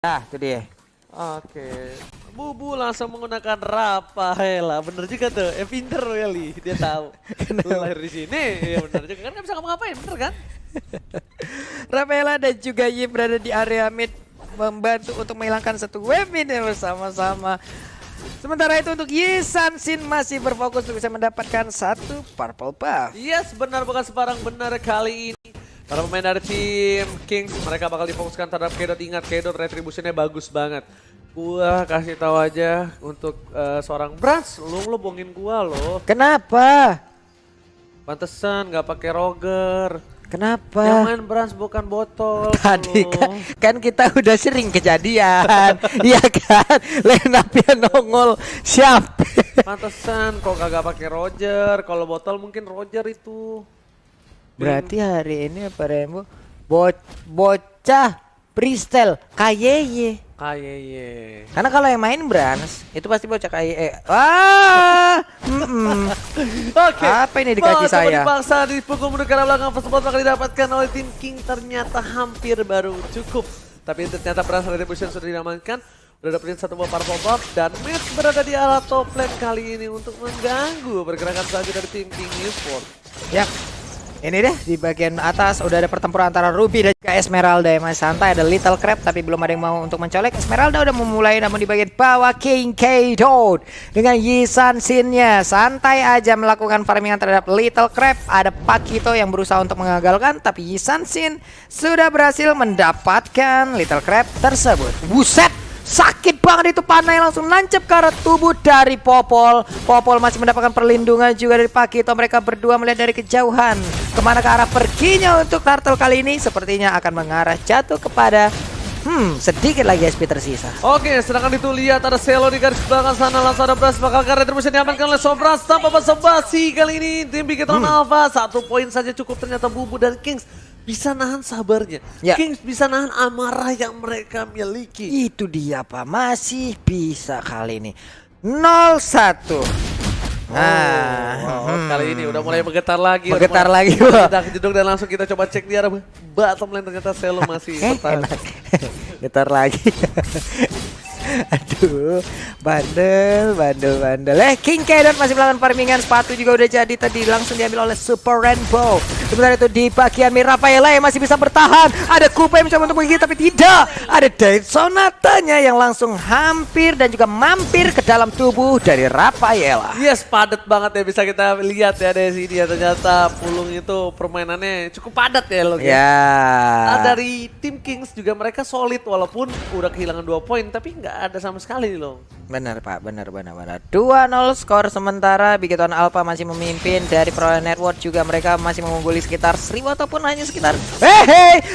Nah, itu dia. Oke. Bubu langsung menggunakan Rafaela. Bener juga tuh. Pinter Welly. Dia tahu. Lu lahir di sini. Ya bener juga kan, nggak bisa ngapa-ngapain, bener kan? Rafaela dan juga Yi berada di area mid membantu untuk menghilangkan satu wave mid bersama-sama. Sementara itu untuk Yi San-Shin masih berfokus untuk bisa mendapatkan satu purple buff. Yes, benar, bukan sembarang benar kali ini. Para pemain dari tim Kings, mereka bakal difokuskan terhadap Kedot. Ingat, Kedot retributionnya bagus banget. Gua kasih tahu aja untuk seorang Brans, lu bohongin gua loh. Kenapa? Pantesan nggak pakai Roger. Kenapa? Yang main Brans bukan botol. Tadi lo. kan kita udah sering kejadian. Iya kan? Lenapnya nongol siapa? Pantesan kok kagak pakai Roger. Kalau botol mungkin Roger itu. Berarti hari ini apa Rembo? Bocah freestyle KYY. KYY. Karena kalau yang main Brans itu pasti bocah KYY. Wah. Oke. Apa ini di kaki saya? Dipaksa dipukul mundur ke arah belakang. First blood bakal didapatkan oleh tim King. Ternyata hampir baru cukup. Tapi ternyata Brans retribution sudah diamankan. Udah dapetin satu buah purple buff. Dan match berada di arah top lane kali ini untuk mengganggu pergerakan selanjutnya dari tim King Esports. Yap. Ini deh di bagian atas udah ada pertempuran antara Ruby dan juga Esmeralda yang masih santai. Ada Little Crab tapi belum ada yang mau untuk mencolek. Esmeralda udah memulai, namun di bagian bawah King Kedot dengan Yi San-Shin-nya santai aja melakukan farmingan terhadap Little Crab. Ada Pakito yang berusaha untuk mengagalkan, tapi Yi San-Shin sudah berhasil mendapatkan Little Crab tersebut. Buset! Sakit banget itu panah yang langsung nancep ke arah tubuh dari Popol. Popol masih mendapatkan perlindungan juga dari Pakito. Mereka berdua melihat dari kejauhan kemana ke arah perginya untuk Turtle kali ini. Sepertinya akan mengarah jatuh kepada sedikit lagi SP tersisa. Oke, sedangkan itu lihat ada Selo di garis belakang sana. Langsung ada Brans bakal retribution diamankan oleh Sobras tanpa basa-basi. Kali ini tim Bigetron Alpha 1 poin saja cukup. Ternyata Bubu dan Kings bisa nahan sabarnya. Ya. Kings bisa nahan amarah yang mereka miliki. Itu dia Pak, masih bisa kali ini 0-1. Kali ini udah mulai bergetar lagi. Bergetar lagi, Kita kejeduk dan langsung kita coba cek di arah bottom lane. Ternyata Selo masih bertahan. Enak. Getar lagi. Aduh, bandel. King Kedot masih melakukan farmingan. Sepatu juga udah jadi tadi, langsung diambil oleh Super Rainbow. Sementara itu di bagian mid Rafaela yang masih bisa bertahan. Ada Kupa yang mencoba untuk menggigit tapi tidak. Ada Date Sonatanya yang langsung hampir dan juga mampir ke dalam tubuh dari Rafaela. Yes, padat banget ya, bisa kita lihat ya dari sini ya. Ternyata Pulung itu permainannya cukup padat ya lo. Ya. Dari tim Kings juga mereka solid walaupun udah kehilangan 2 poin tapi nggak ada sama sekali loh. Benar Pak, benar. 2-0 skor sementara. Bigetron Alpha masih memimpin. Dari Pro Network juga mereka masih mengungguli sekitar 1000 ataupun hanya sekitar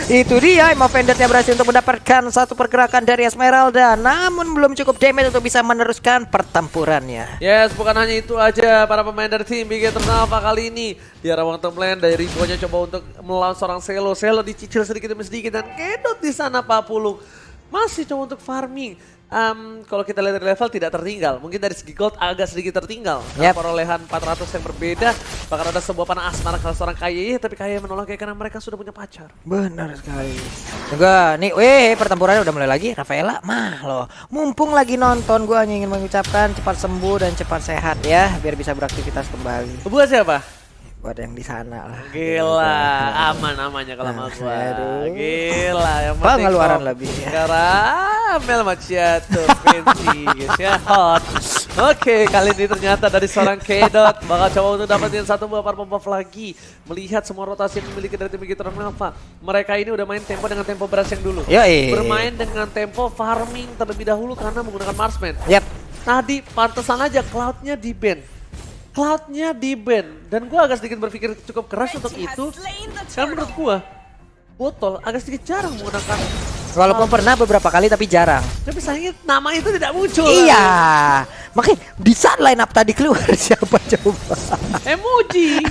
itu dia Emo Vendornya berhasil untuk mendapatkan satu pergerakan dari Esmeralda, namun belum cukup damage untuk bisa meneruskan pertempurannya. Yes, bukan hanya itu aja para pemain dari tim Bigetron Alpha kali ini di arah top lane. Dari Ribonya coba untuk melawan seorang Selo dicicil sedikit demi sedikit dan Kedot di sana Pak Pulung masih coba untuk farming. Kalau kita lihat dari level tidak tertinggal, mungkin dari segi gold agak sedikit tertinggal. Perolehan 400 yang berbeda. Bahkan ada sebuah panah asmara ke seorang KYY, tapi KYY menolak karena mereka sudah punya pacar. Benar sekali. Juga nih, pertempurannya udah mulai lagi. Rafaela mah loh, mumpung lagi nonton, gue hanya ingin mengucapkan cepat sembuh dan cepat sehat ya, biar bisa beraktivitas kembali. Buat siapa? Buat yang di sana lah. Gila, aman-amannya kalau sama gua. Gila, yang penting pengeluaran lebih ya. Karamel macchiato fancy guys ya, hot. Oke, kali ini ternyata dari seorang Kedot bakal coba untuk dapetin satu buah purple buff lagi. Melihat semua rotasi yang dimiliki dari tim Bigetron Alpha, mereka ini udah main tempo dengan tempo Brans yang dulu. Bermain dengan tempo farming terlebih dahulu karena menggunakan Marksman. Tadi pantesan aja Cloud-nya di ban. Dan gue agak sedikit berpikir cukup keras untuk itu. Karena menurut gue botol agak sedikit jarang menggunakan. Walaupun pernah beberapa kali tapi jarang. Tapi sayangnya nama itu tidak muncul. Iya, Makanya di saat line up tadi keluar siapa coba? Emoji.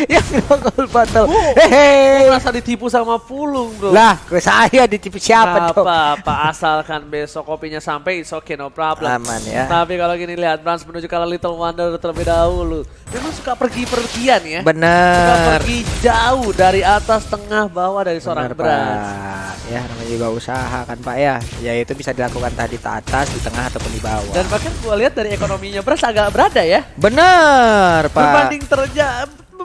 Yang nongol battle. Gue Hehehe. merasa ditipu sama Pulung bro. Lah, saya ditipu siapa Gak dong? apa-apa, asalkan besok kopinya sampai, it's okay, no problem. Aman ya. Tapi kalau gini lihat, Brans menuju ke Little Wonder terlebih dahulu. Memang suka pergi-pergian ya. Suka Bener. pergi jauh dari atas, tengah, bawah dari seorang Bener, Brans. Pak. Ya namanya juga usaha kan Pak ya. Ya itu bisa dilakukan tadi di atas, di tengah ataupun di bawah. Dan bahkan gue lihat dari ekonominya Brans agak berada ya. Bener Pak. Berbanding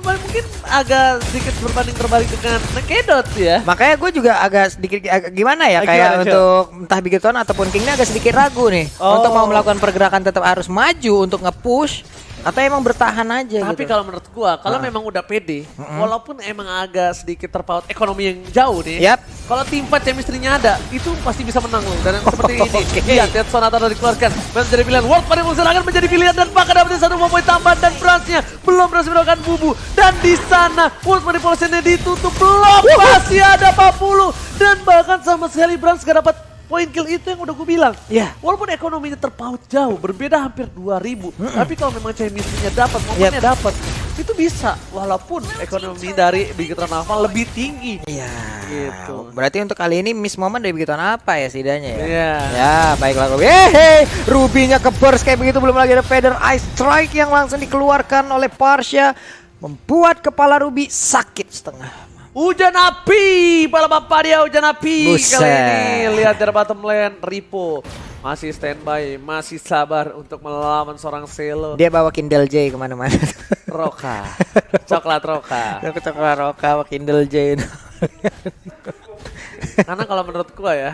mungkin agak sedikit berbanding terbalik dengan Kedot ya. Makanya gue juga agak sedikit gimana ya, kayak Gimana, untuk entah Bigetron ataupun King ini agak sedikit ragu nih untuk mau melakukan pergerakan, tetap harus maju untuk nge-push atau emang bertahan aja. Tapi gitu. kalau menurut gua, kalau memang udah pede, walaupun emang agak sedikit terpaut ekonomi yang jauh nih, Yap. kalau tim fight chemistry-nya ada, itu pasti bisa menang loh. Dan seperti ini, Oke. lihat Sonata udah dikeluarkan, menjadi pilihan. World pada akan menjadi pilihan dan bahkan dapetin satu poin tambahan dan Bransnya belum berhasil mendapatkan bubu. Dan di sana World Manipulation-nya ditutup, belum masih ada 40 dan bahkan sama sekali Brans gak dapat poin kill. Itu yang udah gue bilang. Iya. Walaupun ekonominya terpaut jauh, berbeda hampir 2000. Tapi kalau memang chemistry-nya dapat, momennya dapat, itu bisa. Walaupun ekonomi dari Bigetron Alpha lebih tinggi. Iya. Gitu. Berarti untuk kali ini miss moment dari Bigetron apa ya setidaknya ya? Iya. Ya, baiklah Ruby. Hehe, Ruby-nya ke burst kayak begitu, belum lagi ada Feather Ice Strike yang langsung dikeluarkan oleh Parsha, membuat kepala Ruby sakit setengah. Hujan api, pala bapak dia hujan api. Buset. Kali ini lihat dari bottom lane, Ripo masih standby, masih sabar untuk melawan seorang Selo. Dia bawa Kindle J kemana-mana. Roka, coklat Roka. Dia coklat Roka bawa Kindle J. Karena kalau menurut gua ya,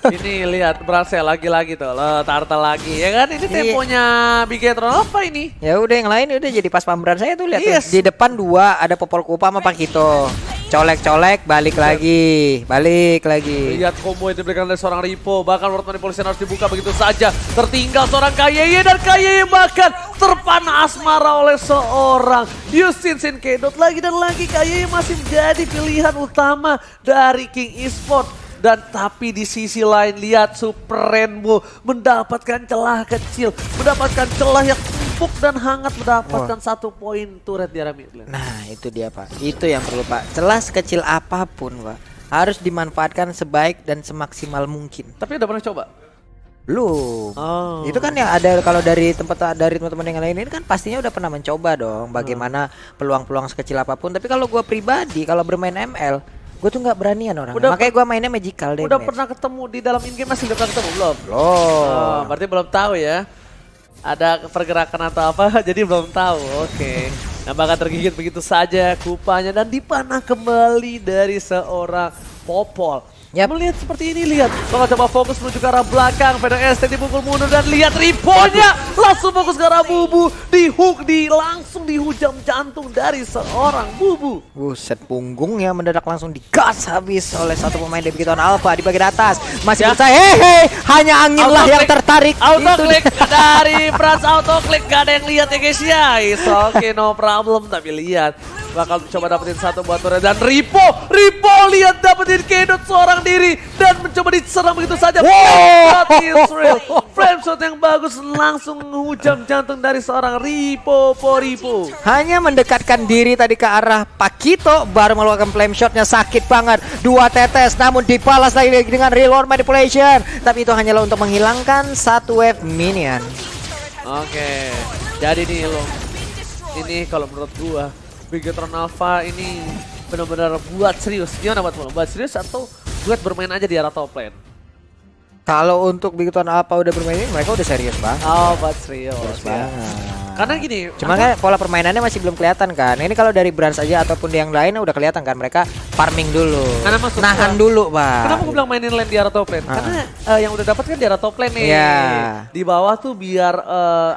ini lihat Brasel lagi-lagi tuh, lo Tartel lagi, ya kan? Ini temponya Bigetron apa ini? Ya udah, yang lain udah jadi pas pamberan saya tuh, lihat Yes. tuh. Di depan 2 ada Popol Kupa sama Pakito. Colek-colek, balik lagi. Lihat combo yang diberikan oleh seorang Ripo, bahkan World Manipulation harus dibuka begitu saja. Tertinggal seorang KYY dan KYY bahkan terpana asmara oleh seorang Yusin Kedot lagi dan lagi. KYY masih menjadi pilihan utama dari King Esports. Dan tapi di sisi lain lihat Super Rainbow mendapatkan celah kecil, mendapatkan celah yang empuk dan hangat, mendapatkan 1 poin turret di area mid lane. Nah itu dia Pak, itu yang perlu Pak. Celah sekecil apapun Pak, harus dimanfaatkan sebaik dan semaksimal mungkin. Tapi udah pernah coba? Belum. Oh. Itu kan yang ada kalau dari teman-teman yang lain ini kan pastinya udah pernah mencoba dong bagaimana peluang-peluang sekecil apapun. Tapi kalau gua pribadi kalau bermain ML, gue tuh nggak beranian orang. Makanya gua mainnya magical deh. Udah pernah ketemu di dalam in game, masih udah pernah ketemu belum? Belum. Oh, berarti belum tahu ya. Ada pergerakan atau apa, jadi belum tahu. Oke. Nah, bahkan tergigit begitu saja kupanya dan dipanah kembali dari seorang Popol. Yap. Melihat seperti ini, lihat. Bakal coba fokus menuju ke arah belakang. Feather ST dipukul mundur dan lihat Riponya langsung fokus ke arah Bubu. Langsung dihujam jantung dari seorang Bubu. Buset, punggungnya mendadak langsung digas habis oleh satu pemain dari Bigetron Alpha di bagian atas. Masih percaya, hehe, hanya angin lah yang tertarik. Autoclick dari Brans, autoclick, gak ada yang lihat ya guys ya. Oke, no problem. Tapi lihat, bakal coba dapetin 1 buat turret dan Ripo lihat dapetin Kedot seorang diri dan mencoba diserang begitu saja. Flame shot yang bagus langsung menghujam jantung dari seorang Ripo. Hanya mendekatkan diri tadi ke arah Pakito, baru melakukan flame shotnya, sakit banget. 2 tetes namun dibalas lagi dengan real world manipulation. Tapi itu hanyalah untuk menghilangkan 1 wave minion. Oke, jadi nih lo, ini kalau menurut gua Bigetron Alpha ini benar-benar buat serius. Gimana buat serius atau buat bermain aja di arah top lane? Kalau untuk Bigetron Alpha udah bermain ini, mereka udah serius banget. Oh, buat serius. Ya. Karena gini, Cuma kan pola permainannya masih belum kelihatan kan. Ini kalau dari Brans aja ataupun yang lainnya udah kelihatan kan, mereka farming dulu. Karena maksud nahan gua, dulu, Pak. kenapa gue bilang mainin lane di arah top lane? Karena yang udah dapat kan di arah top lane nih. Iya. Di bawah tuh biar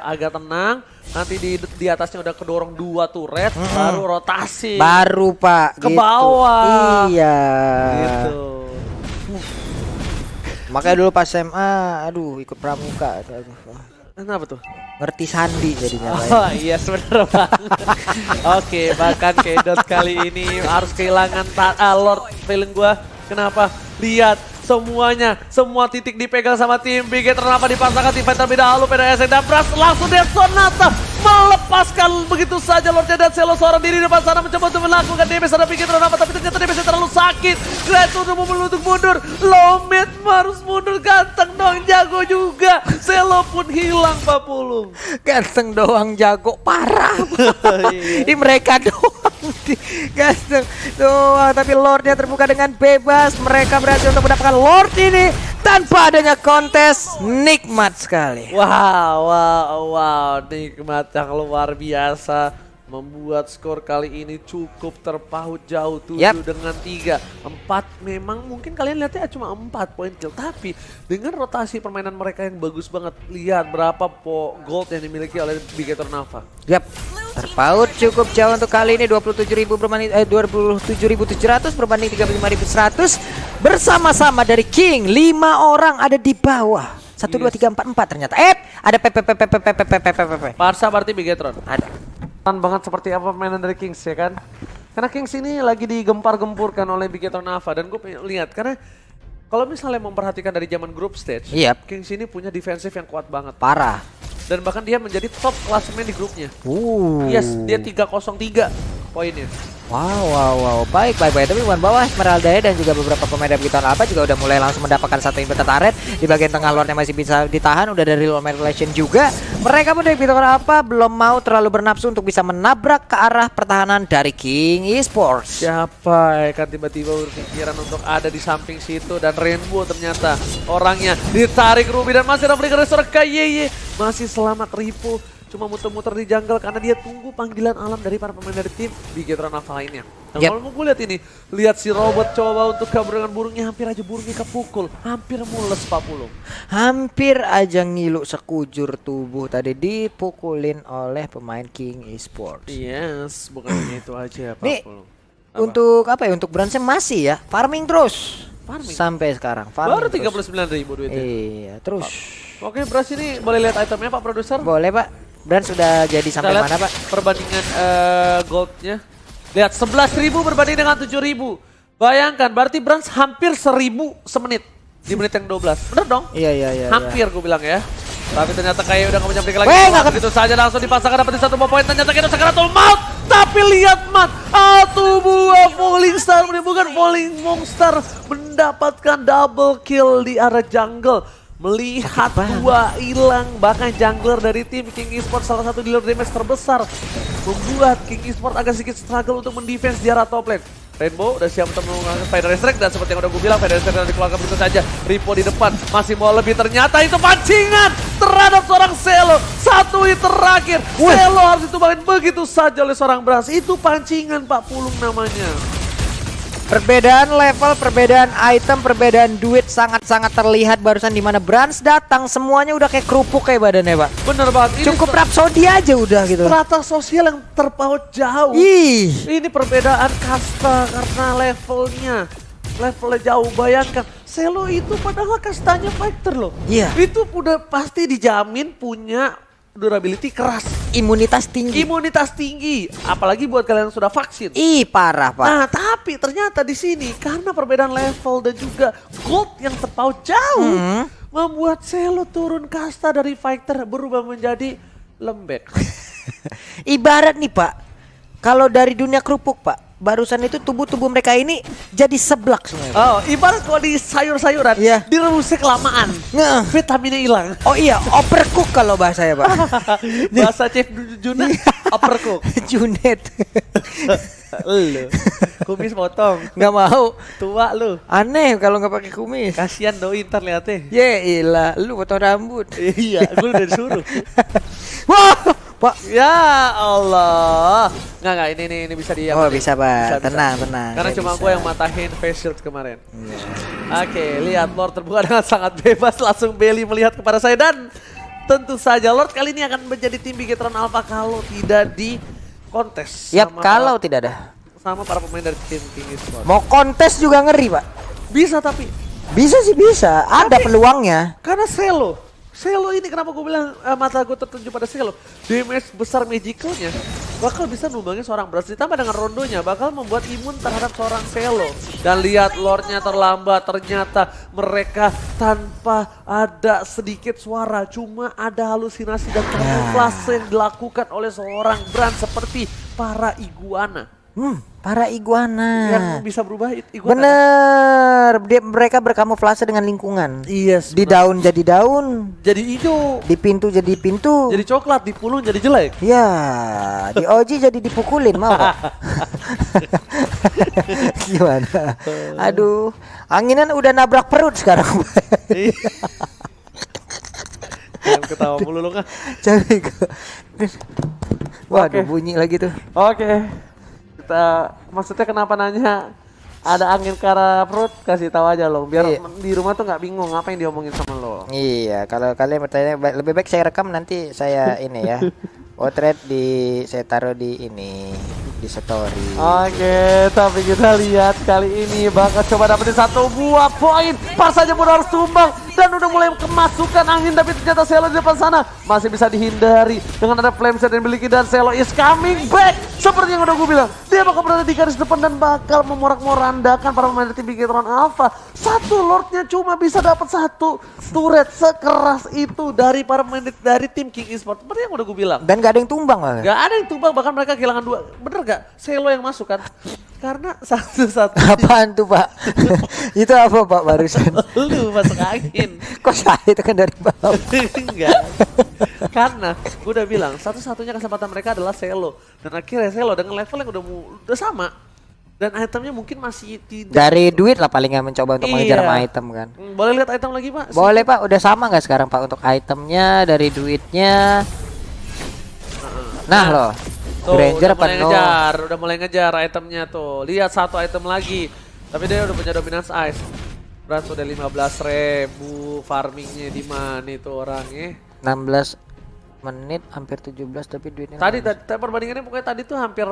agak tenang. Nanti di atasnya udah kedorong 2 turret, baru rotasi. Baru Pak Ke gitu. bawah. Iya. Gitu. Makanya dulu pas SMA, aduh ikut pramuka. Aduh. Kenapa tuh? Ngerti sandi jadinya. Pak. Oh iya sebenernya banget. Oke, bahkan Kedot kali ini harus kehilangan Lord feeling gua. Kenapa? Lihat semuanya, semua titik dipegang sama tim Big Eternal dipasangkan tim fighter terlebih dahulu. PDS dan Bras langsung Death Sonata melepaskan begitu saja Lordnya dan Selo seorang diri depan sana mencoba untuk melakukan damage pada Big Eternal, tapi ternyata damage terlalu sakit. Grace udah mau untuk mundur, Lomit harus mundur, ganteng dong, jago juga. Selo pun hilang Pak Pulung. Ganteng doang jago parah. Ini mereka doang. Ganteng doang, tapi Lordnya terbuka dengan bebas. Mereka berhasil untuk mendapatkan Lord ini tanpa adanya kontes. Nikmat sekali. Wow, nikmat yang luar biasa. Membuat skor kali ini cukup terpaut jauh, 7 dengan 3. 4 memang mungkin kalian lihatnya cuma 4 poin kill, tapi dengan rotasi permainan mereka yang bagus banget. Lihat berapa gold yang dimiliki oleh Big Eternal. Terpaut cukup jauh untuk kali ini, 27.000 berbanding 27.700 berbanding 35.100 bersama-sama dari King. 5 orang ada di bawah. 1 2 3 4 4 ternyata. Ada PP. Parsa berarti Big Eternal. Ada. Banget seperti apa permainan dari Kings ya kan? Karena Kings ini lagi digempar-gempurkan oleh Big Eternal dan gue pengen lihat karena kalau misalnya memperhatikan dari zaman group stage, Kings ini punya defensif yang kuat banget. Parah. Dan bahkan dia menjadi top klasemen di grupnya. Yes, dia 303 poinnya. Wow. Baik. Tapi bukan bawah Esmeralda dan juga beberapa pemain Big Eternal juga udah mulai langsung mendapatkan satu inverted turret. Di bagian tengah Lordnya masih bisa ditahan, udah dari low relation juga. Mereka pun dari Big Eternal belum mau terlalu bernafsu untuk bisa menabrak ke arah pertahanan dari King Esports. Siapa kan tiba-tiba berpikiran untuk ada di samping situ dan Rainbow ternyata orangnya ditarik Ruby dan masih ada flicker restore ke Yeye. Masih selamat Ripo. Cuma muter-muter di jungle karena dia tunggu panggilan alam dari para pemain dari tim Big Eternal lainnya. Nah, kalau mau gue lihat ini, lihat si robot coba untuk kabur dengan burungnya, hampir aja burungnya kepukul, hampir mules Pak Pulung. Hampir aja ngilu sekujur tubuh tadi dipukulin oleh pemain King Esports. Yes, bukannya itu aja Pak Pulung. Untuk apa ya? Untuk Bransnya masih ya, farming terus. Sampai sekarang. Baru 39.000 duitnya. Iya, terus. Oke, Bras ini boleh lihat itemnya Pak Produser? Boleh Pak. Brand sudah jadi sampai mana Pak? Perbandingan goldnya. Lihat 11.000 berbanding dengan 7.000. Bayangkan berarti Brand hampir 1.000 semenit. Di menit yang 12. Bener dong? Iya. Hampir gue bilang ya. Tapi ternyata kayak udah gak punya break lagi. Begitu saja langsung dipasangkan dapat di 1 poin. Ternyata kita Sakaratul Maut. Tapi lihat Mat. Satu buah Falling Star menimbulkan Falling Monster. Mendapatkan double kill di area jungle. Melihat dua hilang, bahkan jungler dari tim King Esports salah satu dealer damage terbesar membuat King Esports agak sedikit struggle untuk mendefense di arah top lane. Rainbow udah siap untuk menggunakan Spider Strike dan seperti yang udah gue bilang Spider Strike udah dikeluarkan begitu saja. Ripo di depan masih mau lebih, ternyata itu pancingan terhadap seorang Selo. Satu hit terakhir, Selo harus ditumbangin begitu saja oleh seorang Bras. Itu pancingan Pak Pulung namanya. Perbedaan level, perbedaan item, perbedaan duit sangat-sangat terlihat barusan, dimana Brans datang semuanya udah kayak kerupuk kayak badannya Pak. Bener banget. Ini cukup Rhapsody aja udah gitu. Strata sosial yang terpaut jauh. Ini perbedaan kasta karena levelnya jauh. Bayangkan Selo itu padahal kastanya fighter loh. Iya. Itu udah pasti dijamin punya durability keras, imunitas tinggi, apalagi buat kalian yang sudah vaksin. Parah Pak. Nah tapi ternyata di sini karena perbedaan level dan juga gold yang terpaut jauh, membuat Selo turun kasta dari fighter berubah menjadi lembek. Ibarat nih Pak, kalau dari dunia kerupuk Pak, barusan itu tubuh-tubuh mereka ini jadi seblak semuanya. Oh, ibarat kalau di sayur-sayuran, direbusnya kelamaan, vitaminnya hilang. Oh iya, overcook kalau bahasanya Pak. Bahasa Chef Juna, overcook. Junet. Lu, kumis potong. Nggak mau. Tua lu. Aneh kalau nggak pakai kumis. Kasian doi ntar liatnya. Iyalah, lu potong rambut. Iya, gue udah disuruh. Wah, Pak. Ya Allah. Nggak, ini bisa dia. Oh bisa Pak, tenang. Karena cuma gue yang matahin face shield kemarin. Oke, lihat Lord terbuka dengan sangat bebas. Langsung Belly melihat kepada saya. Dan tentu saja Lord kali ini akan menjadi tim Big Eternal Alpha kalau tidak di kontes. Kalau tidak ada. Sama para pemain dari tim King Esports. Mau kontes juga ngeri Pak. Bisa tapi. Bisa sih bisa, ada peluangnya. Karena Selo ini kenapa gue bilang mata gue tertuju pada Selo. Damage besar magicalnya bakal bisa numbangin seorang Brans, ditambah dengan rondonya bakal membuat imun terhadap seorang Selo. Dan lihat lordnya terlambat, ternyata mereka tanpa ada sedikit suara, cuma ada halusinasi dan kamuflase yang dilakukan oleh seorang Brans seperti para iguana. Para iguana Yang bisa berubah iguana. bener, mereka berkamuflase dengan lingkungan. Yes, Di daun jadi daun, jadi hijau, di pintu jadi pintu. jadi coklat, di pulung jadi jelek. Ya, di Oji jadi dipukulin mau Pak? Gimana? Aduh, anginan udah nabrak perut sekarang. Jangan ketawa mulu lu kan. Cari Waduh, Oke. bunyi lagi tuh. Oke. Kita maksudnya kenapa nanya ada angin ke arah perut, kasih tahu aja lo biar Iya. di rumah tuh nggak bingung apa yang diomongin sama lo. Iya, kalau kalian bertanya lebih baik saya rekam nanti saya ini ya. Potret saya taruh di ini di story. Oke, tapi kita lihat kali ini bakal coba dapetin satu buah poin. Pas saja mudah harus tumbang dan udah mulai kemasukan angin, tapi ternyata Selo di depan sana masih bisa dihindari dengan ada flame set yang dimiliki dan Selo is coming back. Seperti yang udah gue bilang, dia bakal berada di garis depan dan bakal memorak-morandakan para pemain tim Bigetron Alpha. Satu lordnya cuma bisa dapat satu turret sekeras itu dari para pemain dari tim King Esports. Seperti yang udah gue bilang. Dan gak ada yang tumbang Bang. Gak ada yang tumbang, bahkan mereka kehilangan dua. Bener gak? Selo yang masuk kan? Karena satu-satu. Apaan tuh Pak? Itu apa Pak barusan? Lu masuk angin. Kok saya itu kan dari bawah? Enggak. Karena gue udah bilang satu-satunya kesempatan mereka adalah Selo. Dan akhirnya Selo dengan level yang udah sama. Dan itemnya mungkin masih tidak. Dari duit lah paling nggak mencoba untuk mengejar Iya. sama item kan. Boleh lihat item lagi Pak? Boleh Pak, udah sama nggak sekarang Pak untuk itemnya dari duitnya? Nah loh, Tuh, Granger udah mulai penuh. ngejar, udah mulai ngejar itemnya tuh. Lihat satu item lagi. Tapi dia udah punya dominance ice. Berat udah 15.000, farmingnya di mana itu orangnya? 16 menit hampir 17 tapi duitnya Tadi 16. perbandingannya pokoknya tadi tuh hampir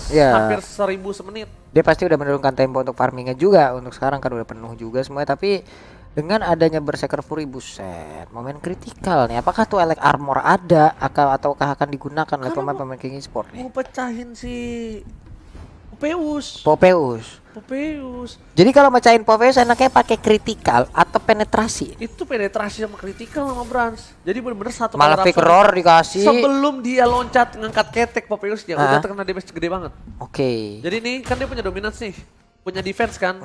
Iya. hampir 1.000 semenit. Dia pasti udah menurunkan tempo untuk farmingnya juga. Untuk sekarang kan udah penuh juga semuanya. Tapi dengan adanya Berserker Fury, buset, momen kritikal nih. Apakah tuh Elect Armor ada ataukah akan digunakan oleh pemain-pemain King Esports nih? Mau pecahin si Popeus. Popeus. Jadi kalau mecahin Popeus enaknya pakai kritikal atau penetrasi? Itu penetrasi sama kritikal sama Brans. Jadi bener-bener satu Malah kali pick roar dikasih. sebelum dia loncat ngangkat ketek Popeusnya udah terkena damage gede banget. Oke. Jadi ini kan dia punya dominance nih, punya defense kan.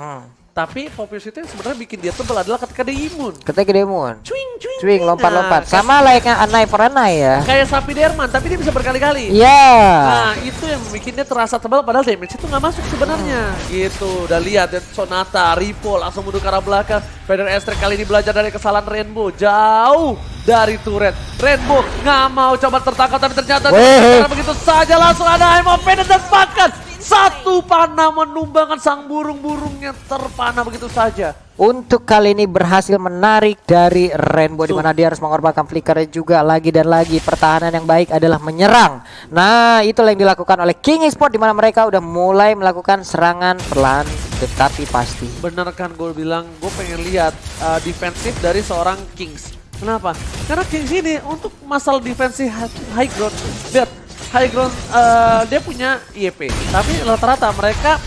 Tapi Popeus itu yang sebenarnya bikin dia tebal adalah ketika dia imun. Ketika Demon. Cuing. Swing lompat-lompat. Nah, Sama layaknya Anai for Anai ya. kayak sapi Derman, tapi dia bisa berkali-kali. Iya. Nah itu yang bikin dia terasa tebal padahal damage itu nggak masuk sebenarnya. Gitu, udah lihat ya, Sonata, Ripo langsung mundur ke arah belakang. Vader Estrek kali ini belajar dari kesalahan Rainbow, jauh dari turret. Rainbow nggak mau coba tertangkap tapi ternyata karena begitu saja langsung ada Emo Penet dan bahkan satu panah menumbangkan sang burung-burungnya terpanah begitu saja. Untuk kali ini berhasil menarik dari Rainbow di mana dia harus mengorbankan flickernya juga lagi dan lagi. Pertahanan yang baik adalah menyerang. Nah, itulah yang dilakukan oleh King Esports di mana mereka udah mulai melakukan serangan perlahan tetapi pasti. Bener kan gue bilang, gue pengen lihat defensif dari seorang Kings. Kenapa? Karena Kings ini untuk masalah defensif high ground, lihat high ground dia punya IEP, tapi rata-rata mereka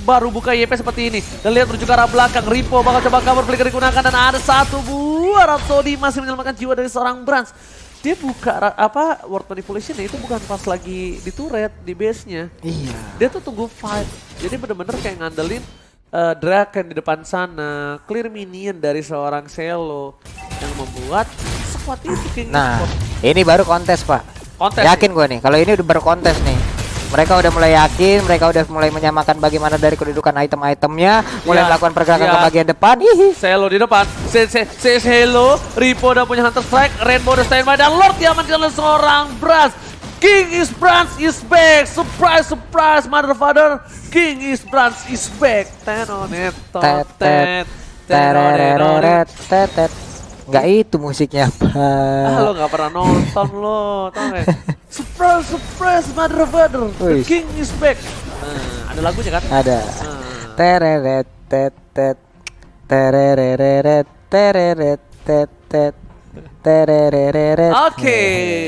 baru buka IEP seperti ini. Dan lihat menuju ke arah belakang, Ripo bakal coba cover, flicker digunakan dan ada satu buah Rhapsody masih menyelamatkan jiwa dari seorang Brans. Dia buka word manipulation itu bukan pas lagi di turret, di base-nya. Iya. Dia tuh tunggu fight. Jadi bener-bener kayak ngandelin Draken di depan sana, clear minion dari seorang Selo yang membuat sekuat itu King Nah, Esports. ini baru kontes, Pak. Kontes Yakin gue nih, kalau ini udah baru kontes nih. Mereka udah mulai yakin, mereka udah mulai menyamakan bagaimana dari kedudukan item-itemnya, mulai Iya, melakukan pergerakan iya. ke bagian depan. Hihi. Selo di depan, Selo, Ripo udah punya Hunter Strike, Rainbow udah standby dan Lord diamankan oleh seorang Brans. King is Brans is back, surprise, surprise, mother father, King is Brans is back. Tetet. Nggak itu musiknya, Pak. Lo nggak pernah nonton lo, tau gak? Surprise, surprise, mother father, the Wih. King is back. Nah, ada lagunya kan? Ada. Nah. Tereret tetet. Tereret tereret tetet. Terereret. Oke,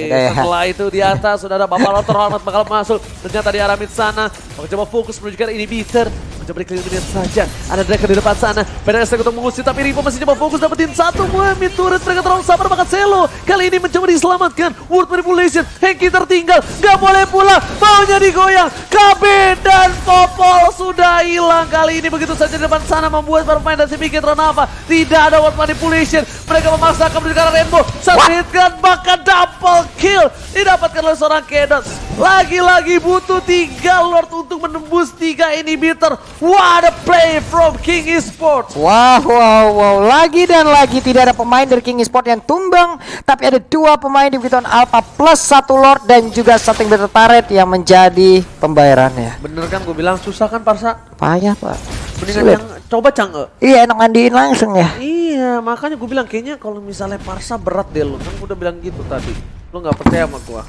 setelah itu di atas sudah ada Bapak Lord terhormat bakal masuk. Ternyata di arah mid sana, coba fokus menunjukkan inhibitor. Mencoba dikelilingi saja. Ada Draken di depan sana. PDS untuk mengusir tapi Ripo masih coba fokus dapetin satu Muhammad turret. Mereka terlalu sabar bahkan Selo. Kali ini mencoba diselamatkan. World Manipulation. Henki tertinggal. Gak boleh pulang. Maunya digoyang. KB dan Popol sudah hilang. Kali ini begitu saja di depan sana membuat para pemain dari Bigetron Alpha tidak ada World Manipulation. Mereka memaksakan menuju ke arah Rainbow. Satu hit gun bahkan double kill didapatkan oleh seorang Kedot. Lagi-lagi butuh 3 Lord untuk menembus 3 inhibitor. What a play from King Esports. Wow. Lagi dan lagi tidak ada pemain dari King Esports yang tumbang. Tapi ada 2 pemain di Bigetron Alpha plus 1 Lord dan juga 1 inhibitor turret yang menjadi pembayarannya. Bener kan gue bilang susah kan Parsa? Payah pak. Mendingan yang coba Cang. Iya enak mandiin langsung ya. Iya makanya gue bilang kayaknya kalau misalnya Parsa berat deh lo. Kan gue udah bilang gitu tadi. Lo gak percaya sama gua.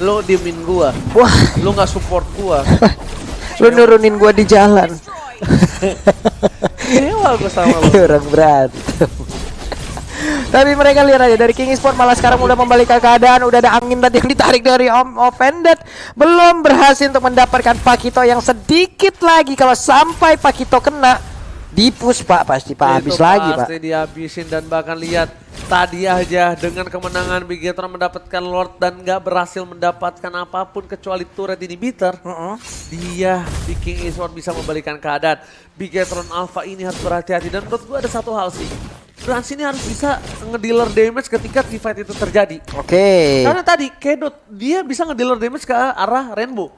Lo diemin gua. Wah. Lo gak support gua. Lu nurunin gua di jalan. Dewa gua sama lo. Orang berat. Tapi mereka lihat aja dari King Esports malah sekarang udah membalikan keadaan. Udah ada angin tadi yang ditarik dari Offended. Belum berhasil untuk mendapatkan Pakito yang sedikit lagi. Kalau sampai Pakito kena dipus pak, pasti pak habis lagi pak. Pasti dihabisin dan bahkan lihat tadi aja dengan kemenangan Bigetron mendapatkan Lord dan nggak berhasil mendapatkan apapun kecuali turret inhibitor. Dia di King Esports bisa membalikan keadaan. Bigetron Alpha ini harus berhati-hati dan menurut gue ada satu hal sih. Brans ini harus bisa ngedealer damage ketika teamfight itu terjadi. Oke. Karena tadi Kedot dia bisa ngedealer damage ke arah Rainbow.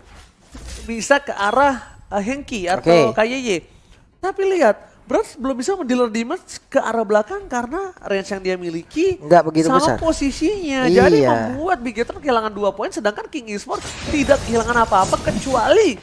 Bisa ke arah Henki atau KYY. Tapi lihat, Brans belum bisa mendealer damage ke arah belakang karena range yang dia miliki nggak begitu sama besar posisinya. Iya. Jadi membuat Bigetron kehilangan 2 poin sedangkan King Esports tidak kehilangan apa-apa kecuali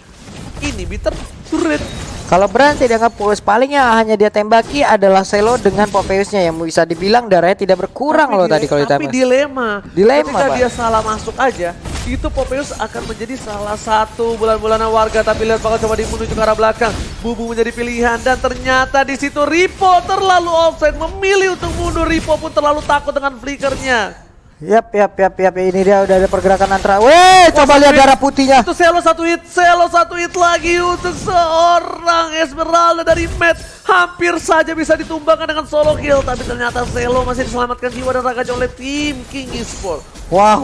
inhibitor turret. Kalau Brand tidak nge-push, palingnya hanya dia tembaki adalah Selo dengan Popeyusnya yang bisa dibilang darahnya tidak berkurang loh tadi kalau ditembak. Tapi dilema Dilema, ketika Pak. dia salah masuk aja, itu Popeyus akan menjadi salah satu bulan-bulanan warga. Tapi lihat bakal coba menuju ke arah belakang. Bubu menjadi pilihan dan ternyata di situ Ripo terlalu offside, memilih untuk mundur. Ripo pun terlalu takut dengan flickernya. Yap. Ini dia udah ada pergerakan antara. Weh, coba lihat darah putihnya. Itu Selo satu hit lagi untuk seorang Esmeralda dari Matt. Hampir saja bisa ditumbangkan dengan solo kill. Tapi ternyata Selo masih diselamatkan jiwa dan raga oleh tim King Esports. Wah.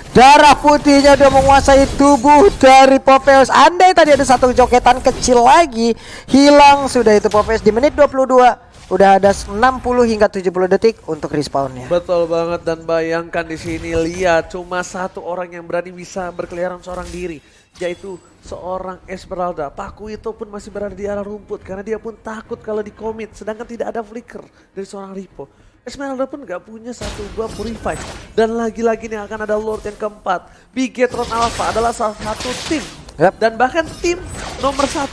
Darah putihnya udah menguasai tubuh dari Popeyus. Andai tadi ada satu joketan kecil lagi, hilang sudah itu Popeyus di menit 22. Udah ada 60 hingga 70 detik untuk respawnnya. Betul banget dan bayangkan di sini lihat cuma satu orang yang berani bisa berkeliaran seorang diri, yaitu seorang Esmeralda. Paku itu pun masih berada di arah rumput karena dia pun takut kalau dikomit, sedangkan tidak ada flicker dari seorang Ripo. Esmeralda pun gak punya satu buah purify dan lagi-lagi nih akan ada Lord yang keempat. Bigetron Alpha adalah salah satu tim dan bahkan tim nomor 1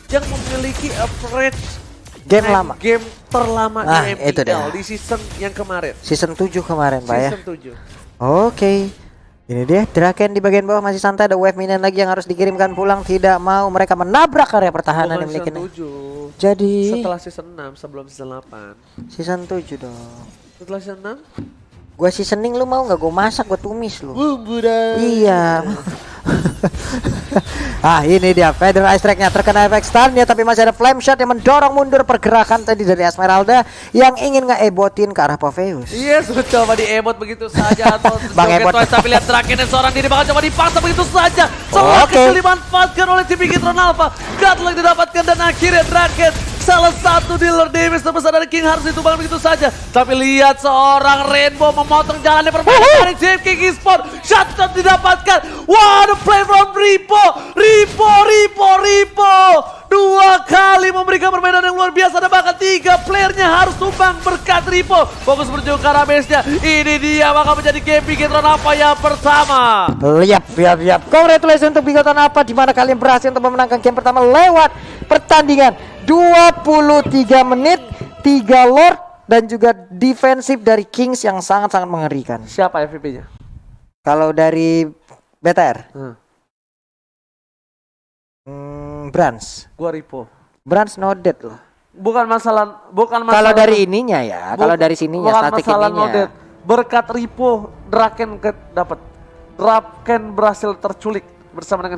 yang memiliki average game lama. Game terlama di itu MPL di season yang kemarin. Season 7 kemarin Pak ya. Season 7. Oke. Ini dia Draken di bagian bawah masih santai. Ada wave minion lagi yang harus dikirimkan pulang. Tidak mau mereka menabrak area pertahanan yang Bukan dimiliki. season 7. Jadi Setelah season 6 sebelum season 8. season 7 dong. Setelah season 6? Gua seasoning lu mau nggak? Gua masak, gua tumis lu. Bumbu dah. Iya. Ini dia Feather Ice Track-nya terkena efek stun ya, tapi masih ada flame shot yang mendorong mundur pergerakan tadi dari Esmeralda yang ingin nge-ebotin ke arah Popeyus. Yes, coba di-emot begitu saja atau Bang Emot. tapi lihat Draken dan seorang diri bakal coba dipaksa begitu saja. Setelah kecil dimanfaatkan oleh tim Bigetron Alpha. Godlike didapatkan dan akhirnya Draken salah satu dealer damage terbesar dari King harus ditumbang begitu saja. Tapi lihat seorang Rainbow memotong jalannya permainan dari tim King Esports. Shot didapatkan. What a play from Ripo. Dua kali memberikan permainan yang luar biasa dan bahkan 3 playernya harus tumbang berkat Ripo. Fokus menuju ke arah base-nya. Ini dia bakal menjadi game Bigetron Alpha yang pertama. Yap. Congratulations untuk Bigetron Alpha di mana kalian berhasil untuk memenangkan game pertama lewat pertandingan 23 menit, 3 Lord dan juga defensif dari Kings yang sangat-sangat mengerikan. Siapa MVP-nya? Kalau dari BTR Brans. Gua Ripo. Brans no dead loh. Bukan masalah Kalau dari ininya ya, kalau dari sininya bukan statik masalah ininya. nodet. berkat Ripo Draken dapat. Draken berhasil terculik bersama dengan